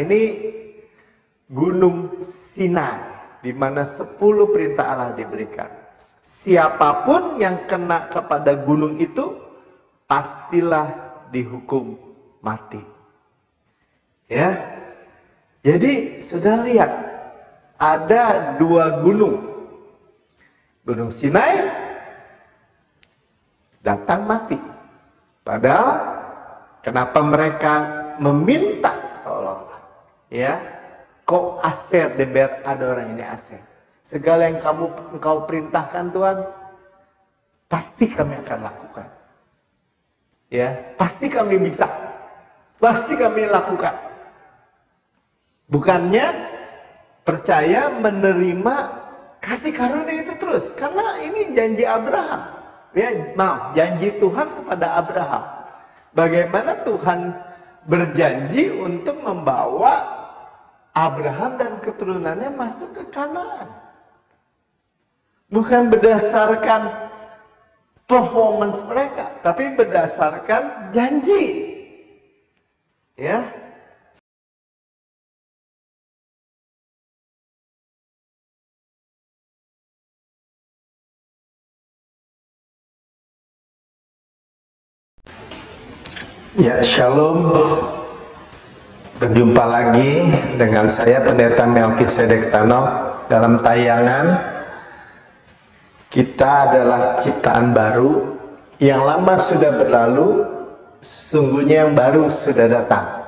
ini Gunung Sinai, di mana 10 perintah Allah diberikan. Siapapun yang kena kepada gunung itu, pastilah dihukum mati. Ya, jadi sudah lihat, ada 2 gunung. Gunung Sinai, datang mati. Padahal, kenapa mereka meminta seolah-olah, ya, kok aser deber, ada orang ini aser. Segala yang engkau perintahkan Tuhan, pasti kami akan lakukan. Ya, pasti kami bisa. Pasti kami lakukan. Bukannya percaya menerima kasih karunia itu terus. Karena ini janji Abraham. Ya, maaf, janji Tuhan kepada Abraham. Bagaimana Tuhan berjanji untuk membawa Abraham dan keturunannya masuk ke Kanaan. Bukan berdasarkan performance mereka, tapi berdasarkan janji. Ya. Ya, shalom. Berjumpa lagi dengan saya Pendeta Melkisedek Tano dalam tayangan Kita Adalah Ciptaan Baru. Yang lama sudah berlalu, sesungguhnya yang baru sudah datang.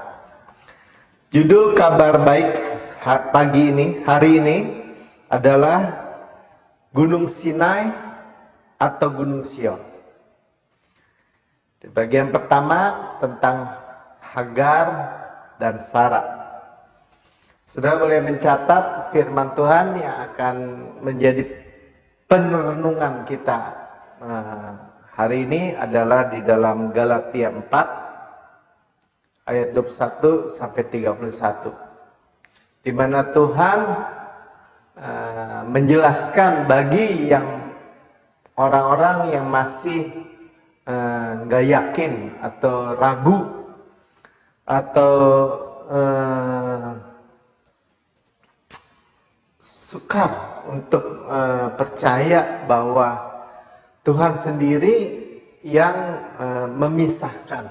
Judul kabar baik pagi ini, hari ini adalah Gunung Sinai atau Gunung Sion. Di bagian pertama tentang Hagar dan Sarah. Saudara boleh mencatat firman Tuhan yang akan menjadi perenungan kita hari ini adalah di dalam Galatia 4 ayat 21 sampai 31. Di mana Tuhan menjelaskan bagi yang orang-orang yang masih nggak yakin atau ragu atau sukar untuk percaya bahwa Tuhan sendiri yang memisahkan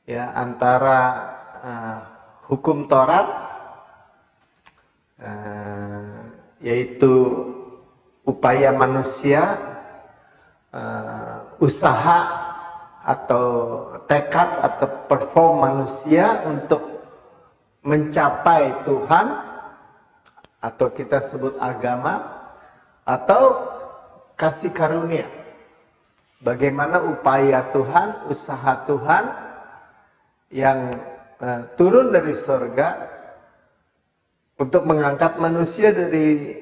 ya antara hukum Taurat yaitu upaya manusia, usaha atau tekad atau perform manusia untuk mencapai Tuhan, atau kita sebut agama, atau kasih karunia. Bagaimana upaya Tuhan, usaha Tuhan yang turun dari surga untuk mengangkat manusia dari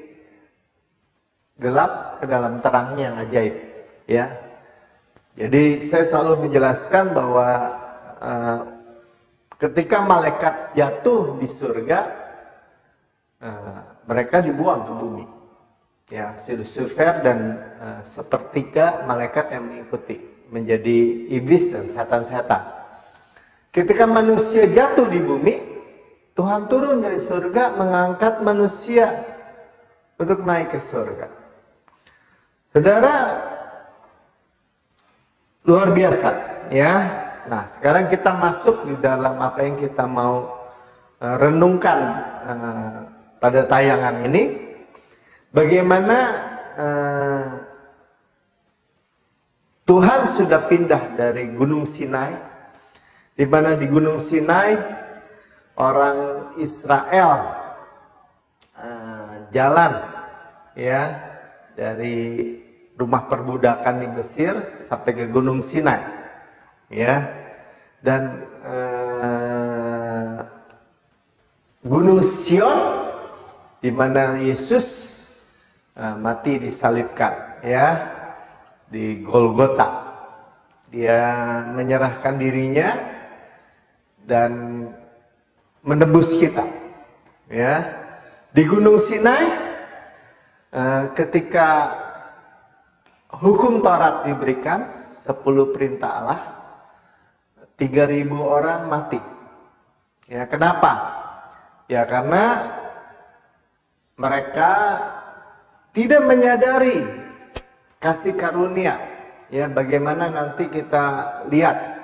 gelap ke dalam terangnya yang ajaib. Ya, jadi saya selalu menjelaskan bahwa ketika malaikat jatuh di surga, mereka dibuang ke bumi. Ya, si Lucifer dan sepertiga malaikat yang mengikuti menjadi iblis dan setan-setan. Ketika manusia jatuh di bumi, Tuhan turun dari surga mengangkat manusia untuk naik ke surga. Saudara, luar biasa, ya. Nah, sekarang kita masuk di dalam apa yang kita mau renungkan pada tayangan ini. Bagaimana Tuhan sudah pindah dari Gunung Sinai, di mana di Gunung Sinai orang Israel jalan, ya, dari rumah perbudakan di Mesir sampai ke Gunung Sinai, ya, dan Gunung Sion di mana Yesus mati disalibkan, ya, di Golgota. Dia menyerahkan dirinya dan menebus kita, ya. Di Gunung Sinai ketika hukum Taurat diberikan, 10 perintah Allah, 3.000 orang mati. Ya, kenapa? Ya karena mereka tidak menyadari kasih karunia. Ya bagaimana nanti kita lihat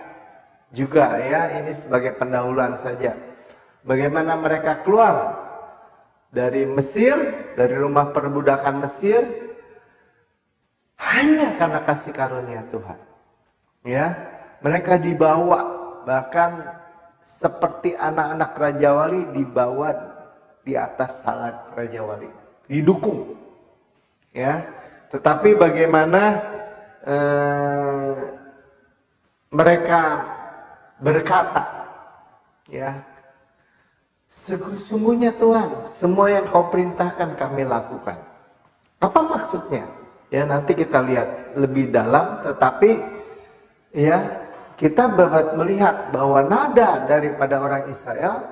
juga ya, ini sebagai pendahuluan saja. Bagaimana mereka keluar dari Mesir, dari rumah perbudakan Mesir, hanya karena kasih karunia Tuhan. Ya, mereka dibawa, bahkan seperti anak-anak Raja Wali dibawa di atas salib Raja Wali, didukung. Ya, tetapi bagaimana mereka berkata, ya, sungguhnya Tuhan, semua yang kau perintahkan kami lakukan. Apa maksudnya? Ya nanti kita lihat lebih dalam, tetapi ya kita melihat bahwa nada daripada orang Israel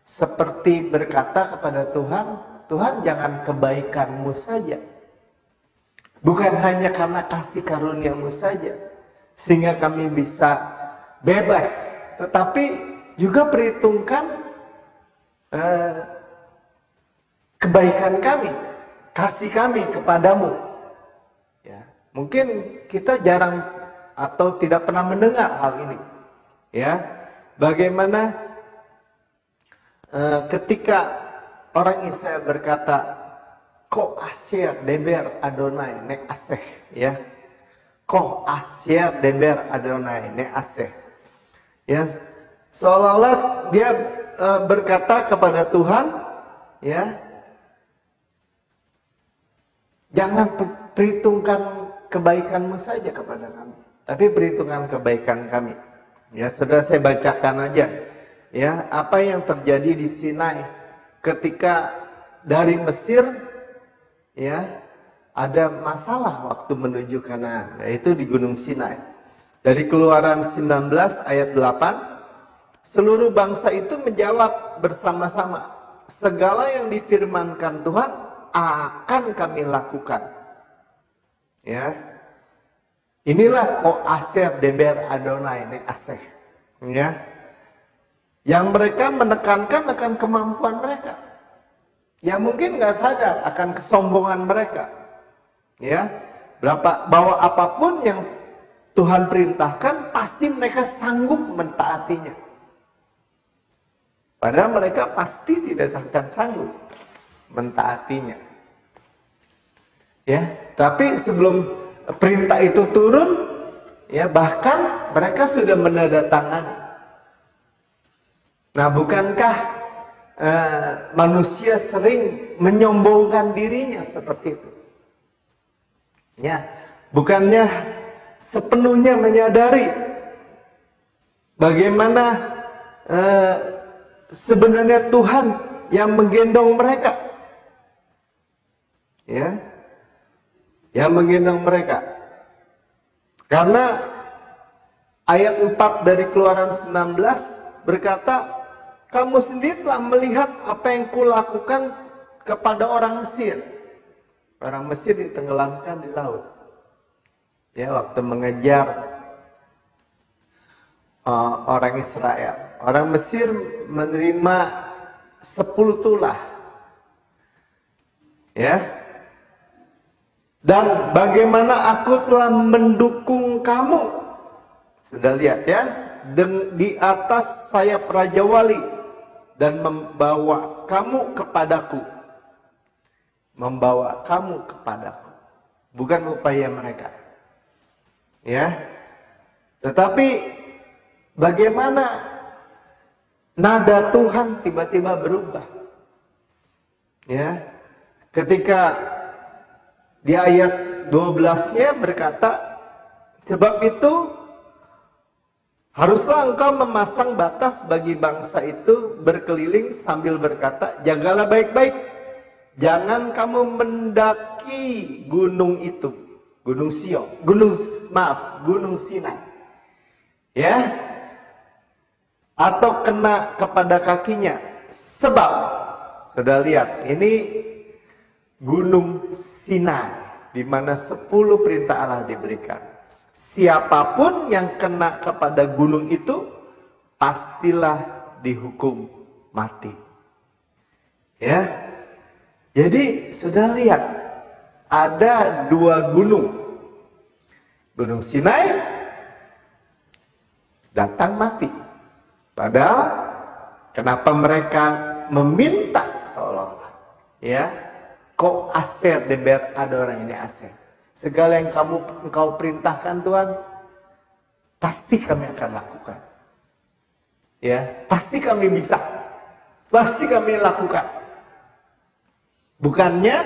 seperti berkata kepada Tuhan, Tuhan jangan kebaikanmu saja. Bukan hanya karena kasih karuniamu saja, sehingga kami bisa bebas, tetapi juga perhitungkan kebaikan kami, kasih kami kepadamu. Ya, mungkin kita jarang atau tidak pernah mendengar hal ini. Ya, bagaimana ketika orang Israel berkata, Ko asyer deber Adonai ne aseh, ya. Ko asyer deber Adonai ne aseh. Ya, seolah-olah dia berkata kepada Tuhan, ya, jangan perhitungkan kebaikanmu saja kepada kami, tapi perhitungkan kebaikan kami. Ya, sudah saya bacakan aja, ya, apa yang terjadi di Sinai ketika dari Mesir, ya, ada masalah waktu menuju Kanaan, yaitu di Gunung Sinai. Dari Keluaran 19 ayat 8, seluruh bangsa itu menjawab bersama-sama, segala yang difirmankan Tuhan akan kami lakukan. Ya, inilah Ko Asher Deber Adonai ne Aseh. Ya, yang mereka menekankan akan kemampuan mereka. Ya mungkin nggak sadar akan kesombongan mereka. Ya, bahwa apapun yang Tuhan perintahkan pasti mereka sanggup mentaatinya. Padahal mereka pasti tidak akan sanggup mentaatinya. Ya, tapi sebelum perintah itu turun, ya bahkan mereka sudah menandatangani. Nah, bukankah manusia sering menyombongkan dirinya seperti itu? Ya, bukannya sepenuhnya menyadari bagaimana sebenarnya Tuhan yang menggendong mereka, ya, yang menggendong mereka. Karena ayat 4 dari Keluaran 19 berkata, kamu sendiri telah melihat apa yang kulakukan kepada orang Mesir. Orang Mesir ditenggelamkan di laut. Ya, waktu mengejar orang Israel. Orang Mesir menerima 10 tulah. Ya. Dan bagaimana aku telah mendukung kamu. Sudah lihat ya, di atas sayap Raja Wali. Dan membawa kamu kepadaku. Membawa kamu kepadaku. Bukan upaya mereka. Ya. Tetapi bagaimana nada Tuhan tiba-tiba berubah. Ya. Ketika di ayat 12-nya berkata, sebab itu haruslah engkau memasang batas bagi bangsa itu berkeliling sambil berkata, jagalah baik-baik, jangan kamu mendaki gunung itu, gunung Gunung Sinai, ya, atau kena kepada kakinya, sebab sudah lihat ini Gunung Sinai, di mana 10 perintah Allah diberikan. Siapapun yang kena kepada gunung itu pastilah dihukum mati. Ya. Jadi sudah lihat ada dua gunung. Gunung Sinai datang mati. Padahal kenapa mereka meminta seolah-olah, ya, kok Aser deber ada orang ini Aser. Segala yang engkau perintahkan Tuhan, pasti kami akan lakukan. Ya, pasti kami bisa. Pasti kami lakukan. Bukannya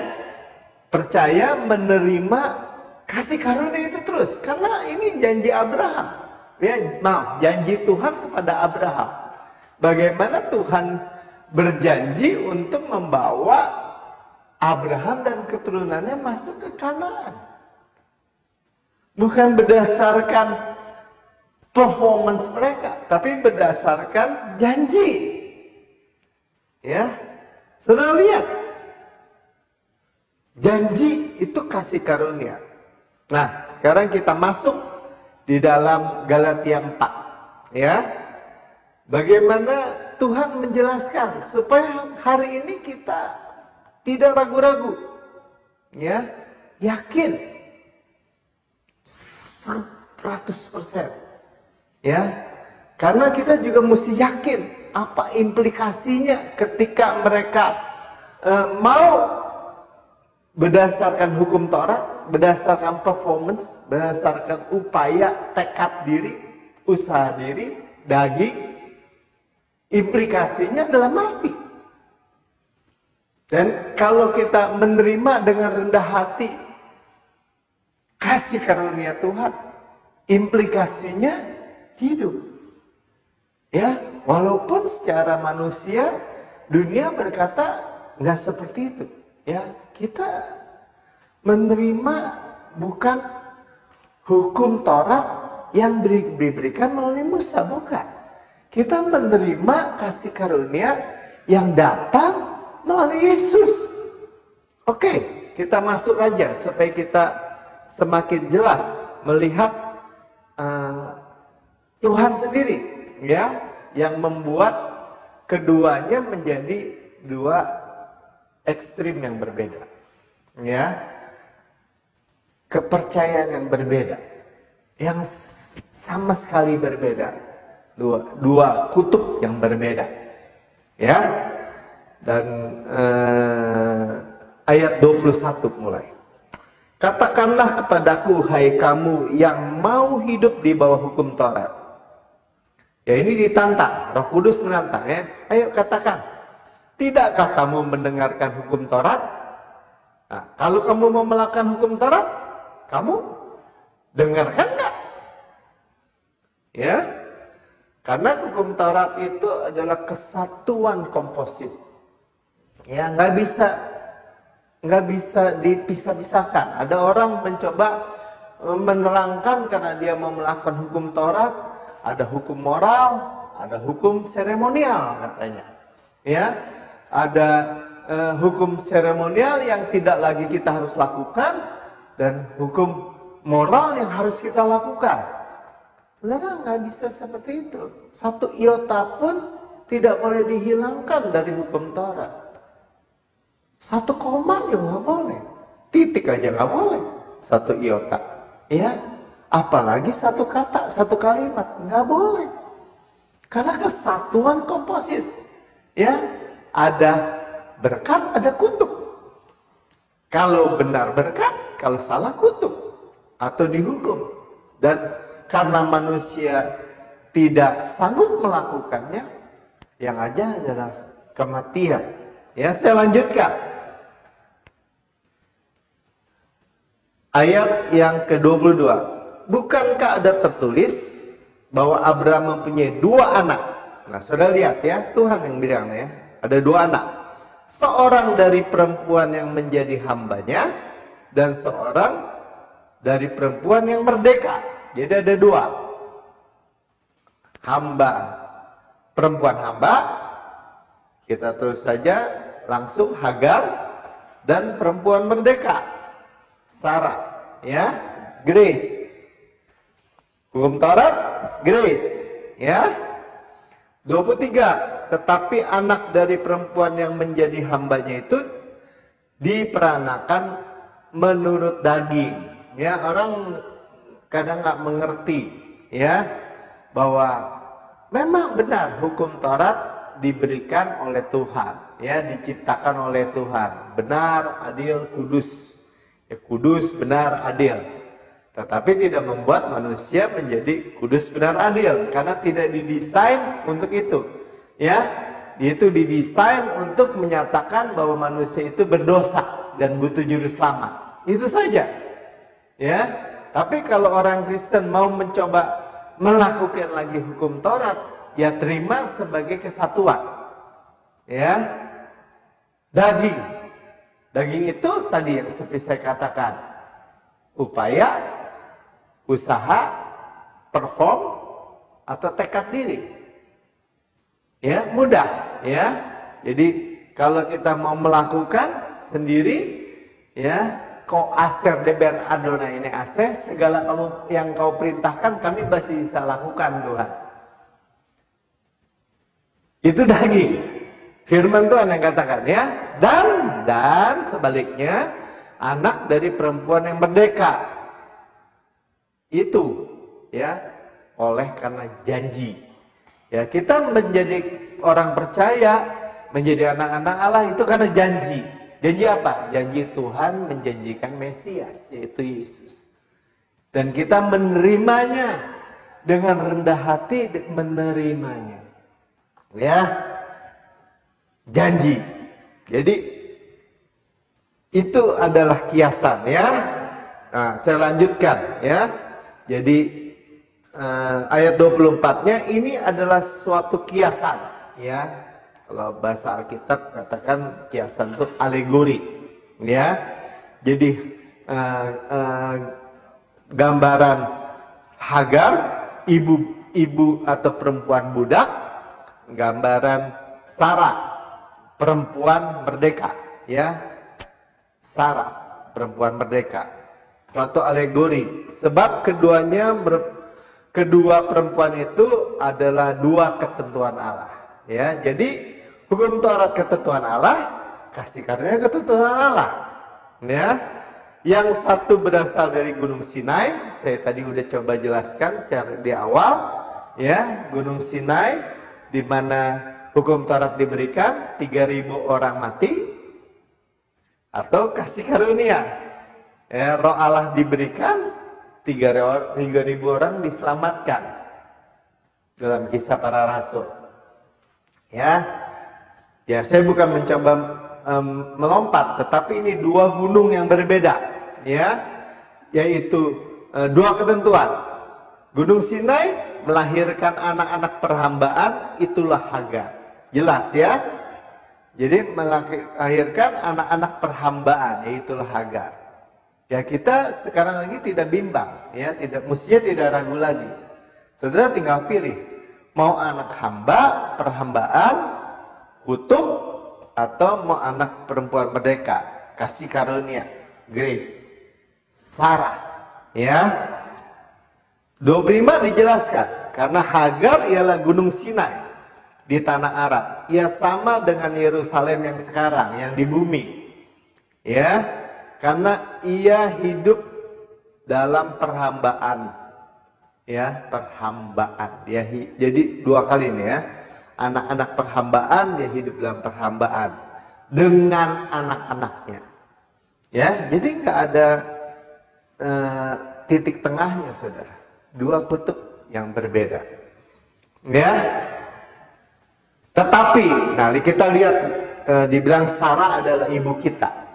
percaya menerima kasih karunia itu terus. Karena ini janji Abraham. Ya, maaf, janji Tuhan kepada Abraham. Bagaimana Tuhan berjanji untuk membawa Abraham dan keturunannya masuk ke Kanaan. Bukan berdasarkan performance mereka, tapi berdasarkan janji. Ya, sudah lihat. Janji itu kasih karunia. Nah, sekarang kita masuk di dalam Galatia 4. Ya. Bagaimana Tuhan menjelaskan supaya hari ini kita tidak ragu-ragu. Ya, yakin 100%. Ya. Karena kita juga mesti yakin apa implikasinya ketika mereka mau berdasarkan hukum Taurat, berdasarkan performance, berdasarkan upaya, tekad diri, usaha diri, daging, implikasinya adalah mati. Dan kalau kita menerima dengan rendah hati kasih karunia Tuhan, implikasinya hidup. Ya, walaupun secara manusia dunia berkata nggak seperti itu. Ya, kita menerima bukan hukum Taurat yang diberikan melalui Musa, bukan. Kita menerima kasih karunia yang datang melalui Yesus. Oke, kita masuk aja supaya kita semakin jelas melihat Tuhan sendiri, ya, yang membuat keduanya menjadi dua ekstrim yang berbeda, ya, kepercayaan yang berbeda, yang sama sekali berbeda, dua kutub yang berbeda, ya. Dan ayat 21 mulai. Katakanlah kepadaku, hai kamu yang mau hidup di bawah hukum Taurat. Ya, ini ditantang, Roh Kudus menantang, ya. Ayo katakan, tidakkah kamu mendengarkan hukum Taurat? Nah, kalau kamu mau melakukan hukum Taurat, kamu dengarkan nggak? Ya, karena hukum Taurat itu adalah kesatuan komposit. Ya, nggak bisa dipisah-pisahkan. Ada orang mencoba menerangkan karena dia mau melakukan hukum Taurat, ada hukum moral, ada hukum seremonial katanya. Ya, ada hukum seremonial yang tidak lagi kita harus lakukan dan hukum moral yang harus kita lakukan. Saudara, nggak bisa seperti itu. Satu iota pun tidak boleh dihilangkan dari hukum Taurat. Satu koma juga nggak boleh, titik aja nggak boleh, satu iota, ya, apalagi satu kata, satu kalimat, nggak boleh, karena kesatuan komposit, ya, ada berkat, ada kutub. Kalau benar berkat, kalau salah kutub atau dihukum. Dan karena manusia tidak sanggup melakukannya, yang ada adalah kematian. Ya, saya lanjutkan. Ayat yang ke-22. Bukankah ada tertulis bahwa Abraham mempunyai dua anak? Nah, saudara lihat ya, Tuhan yang bilang ya, ada dua anak. Seorang dari perempuan yang menjadi hambanya dan seorang dari perempuan yang merdeka. Jadi ada dua. Hamba, perempuan hamba, kita terus saja langsung Hagar, dan perempuan merdeka, Sarah, ya, Grace. Hukum Taurat, Grace, ya. 23. tetapi anak dari perempuan yang menjadi hambanya itu diperanakan menurut daging. Ya, orang kadang nggak mengerti ya bahwa memang benar hukum Taurat diberikan oleh Tuhan, ya, diciptakan oleh Tuhan, benar, adil, kudus. Ya, kudus, benar, adil. Tetapi tidak membuat manusia menjadi kudus, benar, adil, karena tidak didesain untuk itu. Ya, itu didesain untuk menyatakan bahwa manusia itu berdosa dan butuh juru selamat. Itu saja. Ya, tapi kalau orang Kristen mau mencoba melakukan lagi hukum Taurat, ya terima sebagai kesatuan. Ya, daging. Daging itu tadi yang seperti saya katakan, upaya, usaha, perform, atau tekad diri. Ya, mudah. Ya, jadi kalau kita mau melakukan sendiri, ya, kau aser deber Adonai ini aseh, segala yang kau perintahkan kami masih bisa lakukan, Tuhan. Itu daging. Firman Tuhan yang katakan, ya. Dan sebaliknya, anak dari perempuan yang merdeka. Itu, ya, oleh karena janji. Ya, kita menjadi orang percaya, menjadi anak-anak Allah itu karena janji. Janji apa? Janji Tuhan menjanjikan Mesias, yaitu Yesus. Dan kita menerimanya dengan rendah hati, menerimanya. Ya, janji. Jadi itu adalah kiasan, ya. Nah, saya lanjutkan, ya. Jadi ayat 24-nya ini adalah suatu kiasan, ya. Kalau bahasa Alkitab katakan kiasan itu alegori, ya. Jadi gambaran Hagar, ibu atau perempuan budak, gambaran Sarah, perempuan merdeka, ya. Sarah, perempuan merdeka. Suatu alegori, sebab kedua perempuan itu adalah dua ketentuan Allah. Ya, jadi hukum Taurat ketentuan Allah, kasih karunia ketentuan Allah. Ya, yang satu berasal dari Gunung Sinai, saya tadi udah coba jelaskan secara di awal. Ya, Gunung Sinai, di mana hukum Taurat diberikan, 3.000 orang mati, atau kasih karunia. Ya, Roh Allah diberikan, 3.000 orang diselamatkan dalam Kisah Para Rasul. Ya, saya bukan mencoba melompat, tetapi ini dua gunung yang berbeda, ya, yaitu dua ketentuan. Gunung Sinai melahirkan anak-anak perhambaan, itulah Hagar. Jelas, ya. Jadi melahirkan anak-anak perhambaan, yaitulah Hagar. Ya, kita sekarang lagi tidak bimbang, ya, mestinya tidak ragu lagi. Saudara tinggal pilih, mau anak hamba, perhambaan, kutuk, atau mau anak perempuan merdeka, kasih karunia, grace, Sarah, ya. 25 dijelaskan, karena Hagar ialah Gunung Sinai di tanah Arab. Ia sama dengan Yerusalem yang sekarang, yang di bumi, ya. Karena ia hidup dalam perhambaan, ya, perhambaan. Jadi dua kali nih, ya, anak-anak perhambaan, dia hidup dalam perhambaan dengan anak-anaknya, ya. Jadi nggak ada titik tengahnya, saudara. Dua kutub yang berbeda, ya. Tetapi, nah kita lihat, dibilang Sarah adalah ibu kita.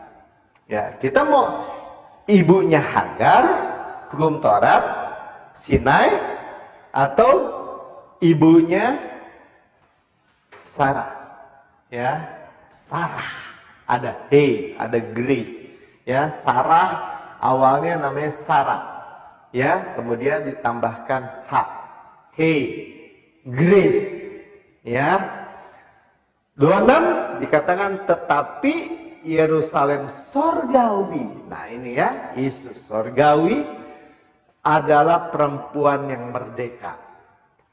Ya, kita mau ibunya Hagar, hukum Taurat, Sinai, atau ibunya Sarah, ya, Sarah. Ada ada grace, ya. Sarah awalnya namanya Sarah, ya, kemudian ditambahkan grace, ya. 26 dikatakan tetapi Yerusalem sorgawi. Nah ini, ya, Yesus sorgawi adalah perempuan yang merdeka.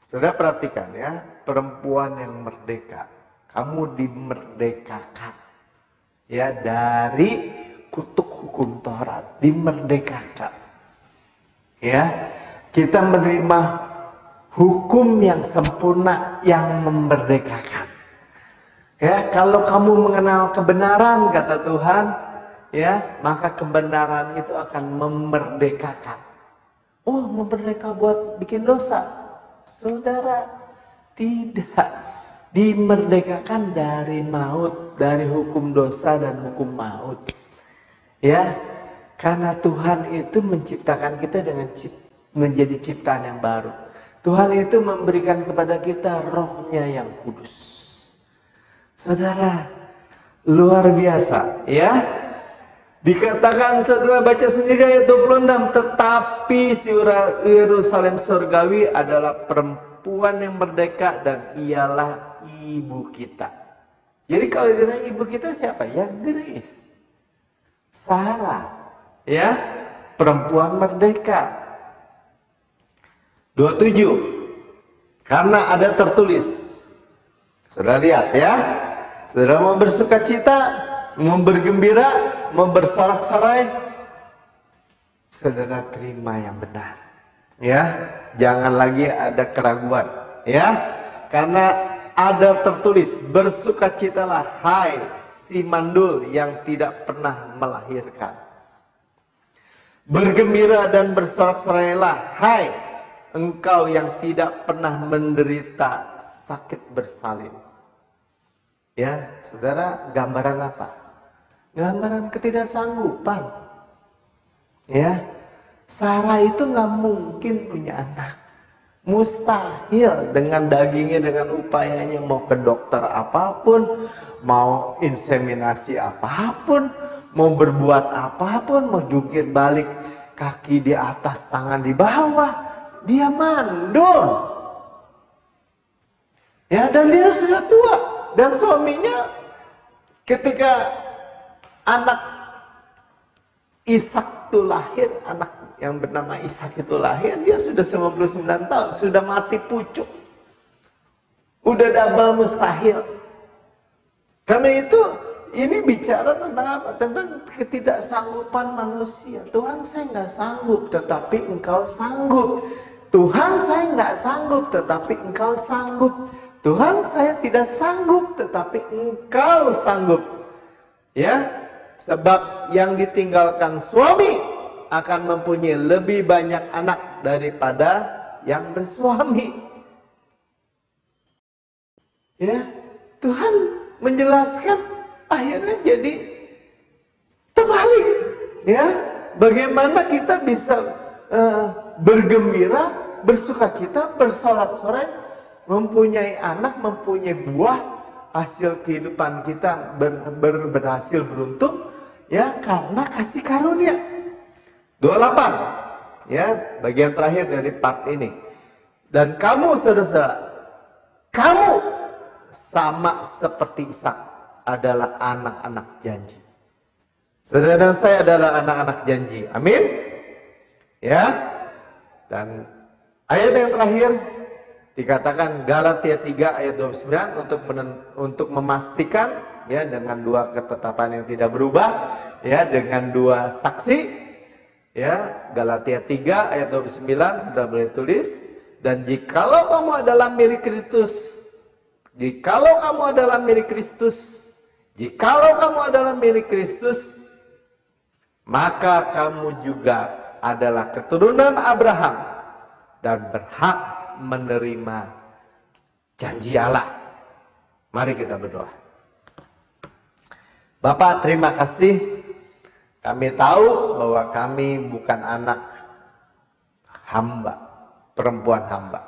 Sudah perhatikan, ya, perempuan yang merdeka. Kamu dimerdekakan. Ya, dari kutuk hukum Taurat, dimerdekakan. Ya, kita menerima hukum yang sempurna yang memerdekakan. Ya, kalau kamu mengenal kebenaran, kata Tuhan, ya, maka kebenaran itu akan memerdekakan. Oh, memerdeka buat bikin dosa? Saudara, tidak. Dimerdekakan dari maut, dari hukum dosa dan hukum maut. Ya, karena Tuhan itu menciptakan kita dengan menjadi ciptaan yang baru. Tuhan itu memberikan kepada kita rohnya yang kudus. Saudara, luar biasa, ya. Dikatakan, saudara baca sendiri ayat 26, tetapi si Yerusalem surgawi adalah perempuan yang merdeka dan ialah ibu kita. Jadi kalau ditanya ibu kita siapa? Ya, Grace, Sarah, ya, perempuan merdeka. 27, karena ada tertulis. Saudara lihat ya, saudara mau bersuka cita, mau bergembira, mau bersorak-sorai, saudara terima yang benar, ya, jangan lagi ada keraguan, ya, karena ada tertulis, bersukacitalah hai si mandul yang tidak pernah melahirkan, bergembira dan bersorak-sorailah hai engkau yang tidak pernah menderita sakit bersalin. Ya, saudara, gambaran apa? Gambaran ketidaksanggupan. Ya, Sarah itu nggak mungkin punya anak. Mustahil, dengan dagingnya, dengan upayanya, mau ke dokter apapun, mau inseminasi apapun, mau berbuat apapun, mau jungkir balik kaki di atas, tangan di bawah, dia mandul. Ya, dan dia sudah tua. Dan suaminya ketika anak Ishak itu lahir, anak yang bernama Ishak itu lahir, dia sudah 99 tahun, sudah mati pucuk. Udah double mustahil. Karena itu, ini bicara tentang apa? Tentang ketidaksanggupan manusia. Tuhan, saya nggak sanggup, tetapi engkau sanggup. Tuhan, saya nggak sanggup, tetapi engkau sanggup. Tuhan, saya tidak sanggup, tetapi engkau sanggup. Ya, sebab yang ditinggalkan suami akan mempunyai lebih banyak anak daripada yang bersuami. Ya, Tuhan menjelaskan, akhirnya jadi terbalik. Ya, bagaimana kita bisa bergembira, bersukacita, bersorak-sorai, mempunyai anak, mempunyai buah, hasil kehidupan kita berhasil beruntung, ya, karena kasih karunia. 28, ya, bagian terakhir dari part ini. Dan kamu, saudara-saudara, kamu sama seperti Ishak adalah anak-anak janji. Saudara dan saya adalah anak-anak janji. Amin. Ya. Dan ayat yang terakhir dikatakan Galatia 3 ayat 29 untuk memastikan, ya, dengan dua ketetapan yang tidak berubah, ya, dengan dua saksi, ya. Galatia 3 ayat 29 sudah boleh tulis. Dan jikalau kamu adalah milik Kristus, jikalau kamu adalah milik Kristus, jikalau kamu adalah milik Kristus, maka kamu juga adalah keturunan Abraham dan berhak menerima janji Allah. Mari kita berdoa. Bapak, terima kasih. Kami tahu bahwa kami bukan anak hamba, perempuan hamba,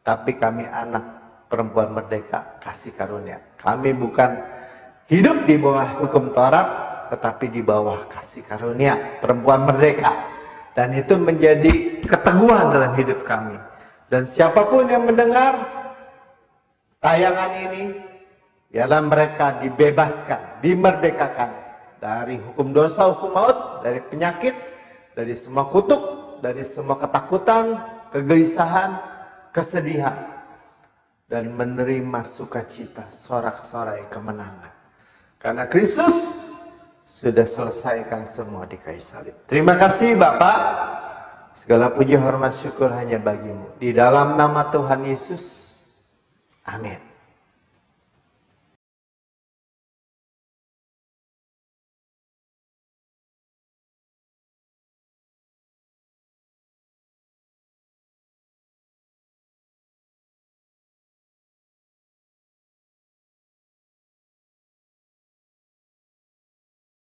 tapi kami anak perempuan merdeka kasih karunia. Kami bukan hidup di bawah hukum Taurat, tetapi di bawah kasih karunia, perempuan merdeka. Dan itu menjadi keteguhan dalam hidup kami. Dan siapapun yang mendengar tayangan ini, biarlah mereka dibebaskan, dimerdekakan dari hukum dosa, hukum maut, dari penyakit, dari semua kutuk, dari semua ketakutan, kegelisahan, kesedihan. dan menerima sukacita, sorak-sorai kemenangan. Karena Kristus sudah selesaikan semua di kayu salib. Terima kasih Bapak. Segala puji, hormat, syukur hanya bagimu. Di dalam nama Tuhan Yesus. Amin.